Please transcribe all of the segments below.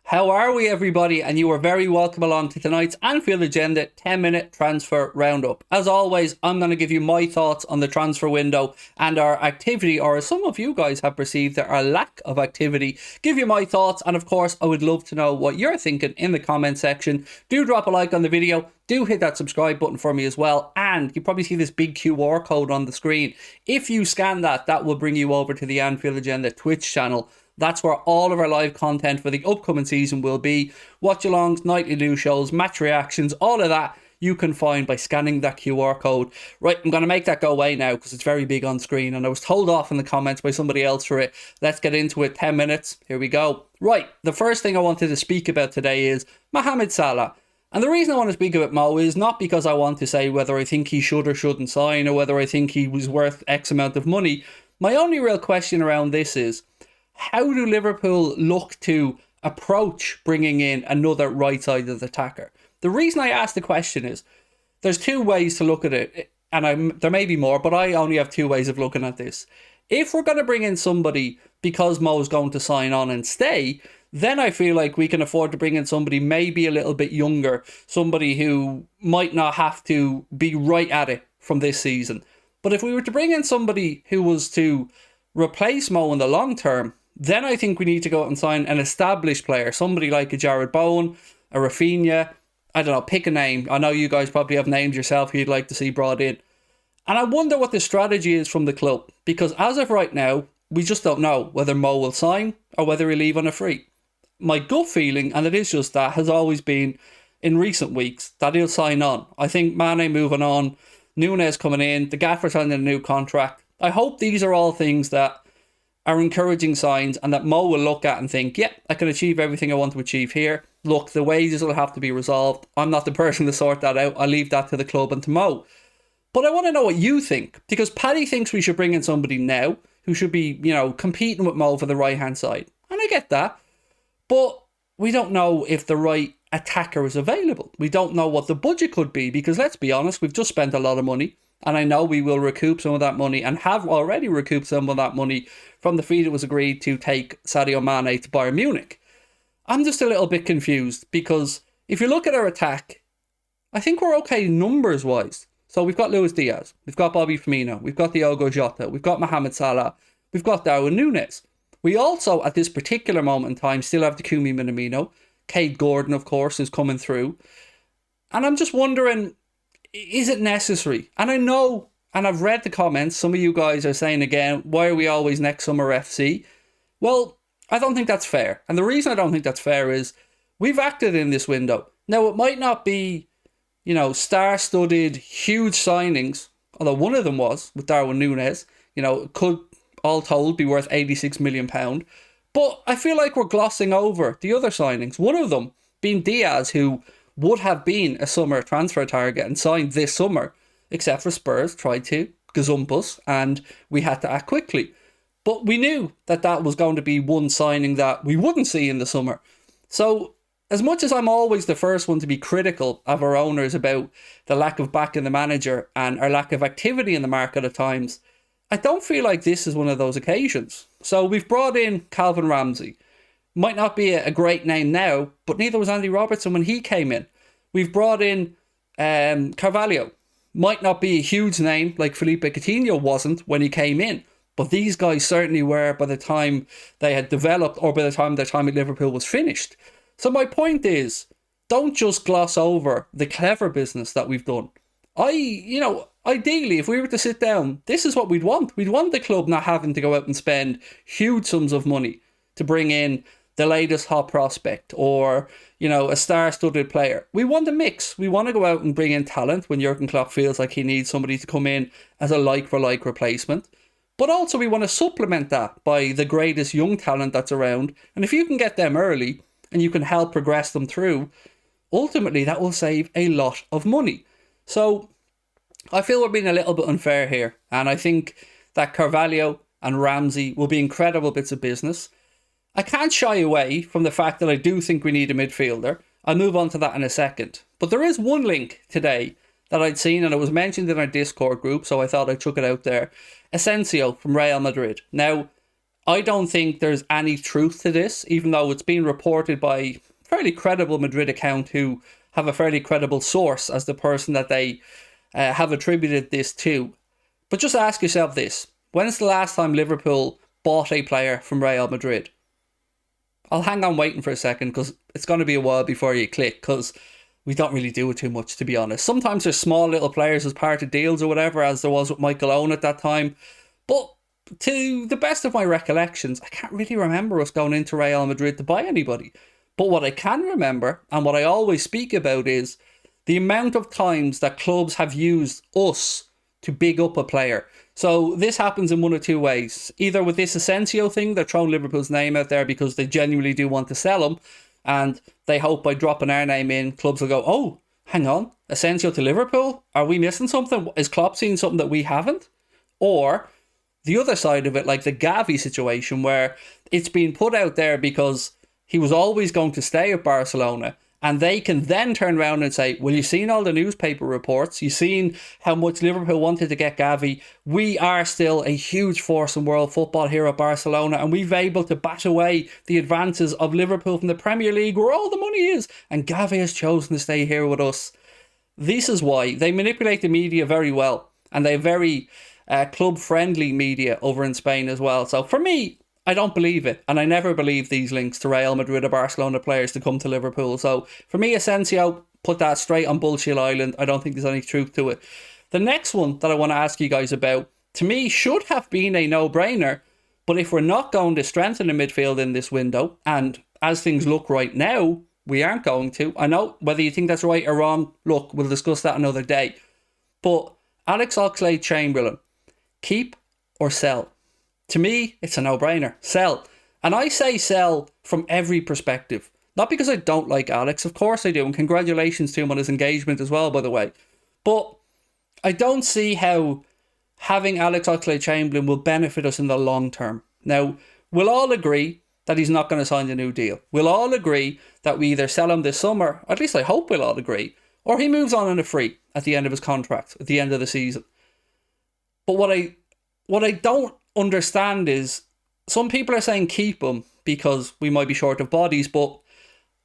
How are we, everybody? And you are very welcome along to tonight's Anfield Agenda 10-minute transfer roundup. As always, I'm going to give you my thoughts on the transfer window and our activity, or as some of you guys have perceived, our lack of activity. Give you my thoughts, and of course, I would love to know what you're thinking in the comment section. Do drop a like on the video. Do hit that subscribe button for me as well. And you probably see this big QR code on the screen. If you scan that, that will bring you over to the Anfield Agenda Twitch channel. That's where all of our live content for the upcoming season will be. Watch-alongs, nightly news shows, match reactions, all of that you can find by scanning that QR code. Right, I'm going to make that go away now because it's very big on screen and I was told off in the comments by somebody else for it. Let's get into it. 10 minutes. Here we go. Right, the first thing I wanted to speak about today is Mohamed Salah. And the reason I want to speak about Mo is not because I want to say whether I think he should or shouldn't sign or whether I think he was worth X amount of money. My only real question around this is, how do Liverpool look to approach bringing in another right-sided attacker? The reason I ask the question is, there's two ways to look at it, and there may be more, but I only have two ways of looking at this. If we're going to bring in somebody because Mo's going to sign on and stay, then I feel like we can afford to bring in somebody maybe a little bit younger, somebody who might not have to be right at it from this season. But if we were to bring in somebody who was to replace Mo in the long term, then I think we need to go out and sign an established player, somebody like a Jared Bowen, a Rafinha. I don't know, pick a name. I know you guys probably have names yourself who you'd like to see brought in. And I wonder what the strategy is from the club, because as of right now, we just don't know whether Mo will sign or whether he'll leave on a free. My gut feeling, and it is just that, has always been in recent weeks that he'll sign on. I think Mane moving on, Nunes coming in, the Gaffer signing a new contract. I hope these are all things that are encouraging signs and that Mo will look at and think, yeah, I can achieve everything I want to achieve here. Look, the wages will have to be resolved. I'm not the person to sort that out. I'll leave that to the club and to Mo. But I want to know what you think, because Paddy thinks we should bring in somebody now who should be, competing with Mo for the right-hand side. And I get that. But we don't know if the right attacker is available. We don't know what the budget could be, because let's be honest, we've just spent a lot of money. And I know we will recoup some of that money and have already recouped some of that money from the fee that was agreed to take Sadio Mane to Bayern Munich. I'm just a little bit confused because if you look at our attack, I think we're okay numbers-wise. So we've got Luis Diaz, we've got Bobby Firmino, we've got Diogo Jota, we've got Mohamed Salah, we've got Darwin Núñez. We also, at this particular moment in time, still have Takumi Minamino. Cade Gordon, of course, is coming through. And I'm just wondering, is it necessary? And I know, and I've read the comments, some of you guys are saying again, why are we always next summer FC? Well, I don't think that's fair. And the reason I don't think that's fair is we've acted in this window. Now, it might not be, star-studded, huge signings, although one of them was with Darwin Núñez. It could, all told, be worth £86 million. But I feel like we're glossing over the other signings. One of them being Diaz, who would have been a summer transfer target and signed this summer, except for Spurs tried to gazump us and we had to act quickly. But we knew that that was going to be one signing that we wouldn't see in the summer. So as much as I'm always the first one to be critical of our owners about the lack of back in the manager and our lack of activity in the market at times, I don't feel like this is one of those occasions. So we've brought in Calvin Ramsey. Might not be a great name now, but neither was Andy Robertson when he came in. We've brought in Carvalho. Might not be a huge name like Felipe Coutinho wasn't when he came in, but these guys certainly were by the time they had developed or by the time their time at Liverpool was finished. So my point is, don't just gloss over the clever business that we've done. Ideally, if we were to sit down, this is what we'd want. We'd want the club not having to go out and spend huge sums of money to bring in the latest hot prospect or, a star-studded player. We want a mix. We want to go out and bring in talent when Jurgen Klopp feels like he needs somebody to come in as a like-for-like replacement. But also we want to supplement that by the greatest young talent that's around. And if you can get them early and you can help progress them through, ultimately that will save a lot of money. So I feel we're being a little bit unfair here. And I think that Carvalho and Ramsey will be incredible bits of business. I can't shy away from the fact that I do think we need a midfielder. I'll move on to that in a second. But there is one link today that I'd seen, and it was mentioned in our Discord group, so I thought I'd chuck it out there. Asensio from Real Madrid. Now, I don't think there's any truth to this, even though it's been reported by a fairly credible Madrid account who have a fairly credible source as the person that they have attributed this to. But just ask yourself this. When's the last time Liverpool bought a player from Real Madrid? I'll hang on waiting for a second because it's going to be a while before you click, because we don't really do it too much, to be honest. Sometimes there's small little players as part of deals or whatever, as there was with Michael Owen at that time. But to the best of my recollections, I can't really remember us going into Real Madrid to buy anybody. But what I can remember, and what I always speak about, is the amount of times that clubs have used us to big up a player. So this happens in one or two ways. Either with this Asensio thing, they're throwing Liverpool's name out there because they genuinely do want to sell him, and they hope by dropping our name in, clubs will go, oh, hang on, Asensio to Liverpool? Are we missing something? Is Klopp seeing something that we haven't? Or the other side of it, like the Gavi situation, where it's been put out there because he was always going to stay at Barcelona, and they can then turn around and say, well, you've seen all the newspaper reports, you've seen how much Liverpool wanted to get Gavi. We are still a huge force in world football here at Barcelona, and we've able to bat away the advances of Liverpool from the Premier League, where all the money is, and Gavi has chosen to stay here with us. This is why they manipulate the media very well, and they're very club-friendly media over in Spain as well. So for me, I don't believe it, and I never believe these links to Real Madrid or Barcelona players to come to Liverpool. So for me, Asensio, put that straight on Bullshit Island. I don't think there's any truth to it. The next one that I want to ask you guys about, to me, should have been a no-brainer, but if we're not going to strengthen the midfield in this window, and as things look right now, we aren't going to. I know whether you think that's right or wrong, look, we'll discuss that another day. But Alex Oxlade Chamberlain, keep or sell? To me, it's a no-brainer. Sell. And I say sell from every perspective. Not because I don't like Alex, of course I do, and congratulations to him on his engagement as well, by the way. But I don't see how having Alex Oxlade Chamberlain will benefit us in the long term. Now, we'll all agree that he's not going to sign a new deal. We'll all agree that we either sell him this summer, at least I hope we'll all agree, or he moves on a free at the end of his contract, at the end of the season. But what I don't understand is, some people are saying keep him because we might be short of bodies, but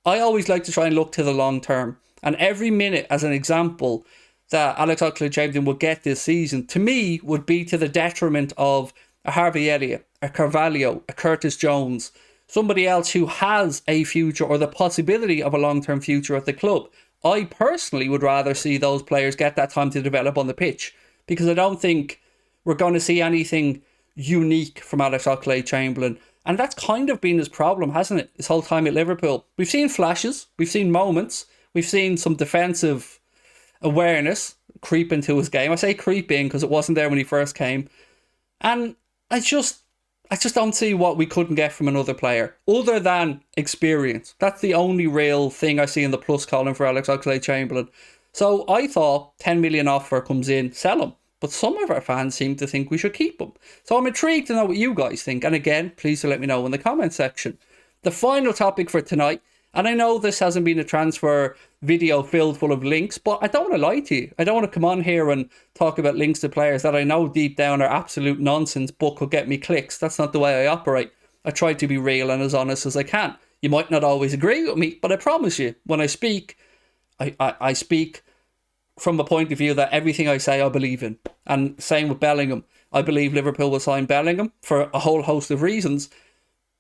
I always like to try and look to the long term. And every minute, as an example, that Alex Oxlade-Chamberlain will get this season, to me, would be to the detriment of a Harvey Elliott, a Carvalho, a Curtis Jones, somebody else who has a future or the possibility of a long-term future at the club. I personally would rather see those players get that time to develop on the pitch, because I don't think we're going to see anything unique from Alex Oxlade-Chamberlain. And that's kind of been his problem, hasn't it? His whole time at Liverpool. We've seen flashes, we've seen moments, we've seen some defensive awareness creep into his game. I say creep in because it wasn't there when he first came. And I just don't see what we couldn't get from another player other than experience. That's the only real thing I see in the plus column for Alex Oxlade-Chamberlain. So I thought 10 million offer comes in, sell him. But some of our fans seem to think we should keep him. So I'm intrigued to know what you guys think. And again, please do let me know in the comment section. The final topic for tonight, and I know this hasn't been a transfer video filled full of links, but I don't want to lie to you. I don't want to come on here and talk about links to players that I know deep down are absolute nonsense but could get me clicks. That's not the way I operate. I try to be real and as honest as I can. You might not always agree with me, but I promise you, when I speak, I speak from a point of view that everything I say I believe in. And same with Bellingham. I believe Liverpool will sign Bellingham for a whole host of reasons.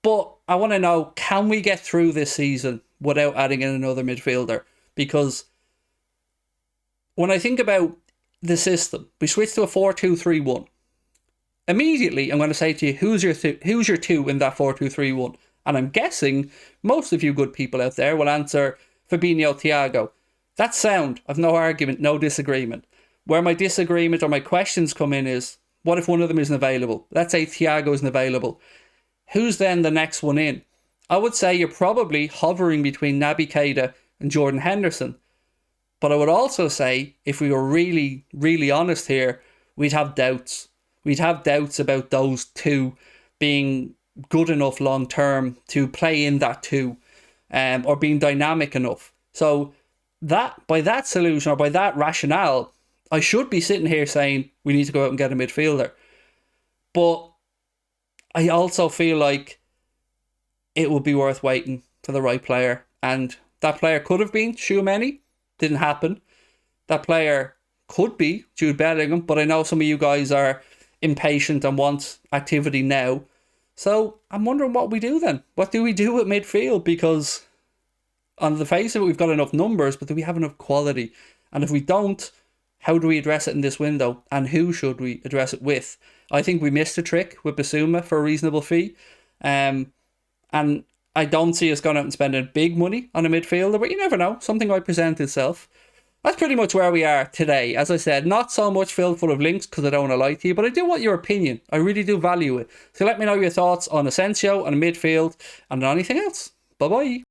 But I want to know, can we get through this season without adding in another midfielder? Because when I think about the system, we switch to a 4-2-3-1. Immediately, I'm going to say to you, who's your two in that 4-2-3-1? And I'm guessing most of you good people out there will answer Fabinho, Thiago. That's sound. I've no argument, no disagreement. Where my disagreement or my questions come in is, what if one of them isn't available? Let's say Thiago isn't available. Who's then the next one in? I would say you're probably hovering between Naby Keita and Jordan Henderson. But I would also say, if we were really, really honest here, we'd have doubts. We'd have doubts about those two being good enough long term to play in that two, or being dynamic enough. So that, by that solution or by that rationale, I should be sitting here saying we need to go out and get a midfielder. But I also feel like it would be worth waiting for the right player. And that player could have been Tchouaméni. Didn't happen. That player could be Jude Bellingham, but I know some of you guys are impatient and want activity now. So I'm wondering what we do then. What do we do at midfield? Because on the face of it, we've got enough numbers, but do we have enough quality? And if we don't, how do we address it in this window? And who should we address it with? I think we missed a trick with Basuma for a reasonable fee. And I don't see us going out and spending big money on a midfielder, but you never know. Something might present itself. That's pretty much where we are today. As I said, not so much filled full of links because I don't want to lie to you, but I do want your opinion. I really do value it. So let me know your thoughts on Asensio, on midfield, and on anything else. Bye-bye.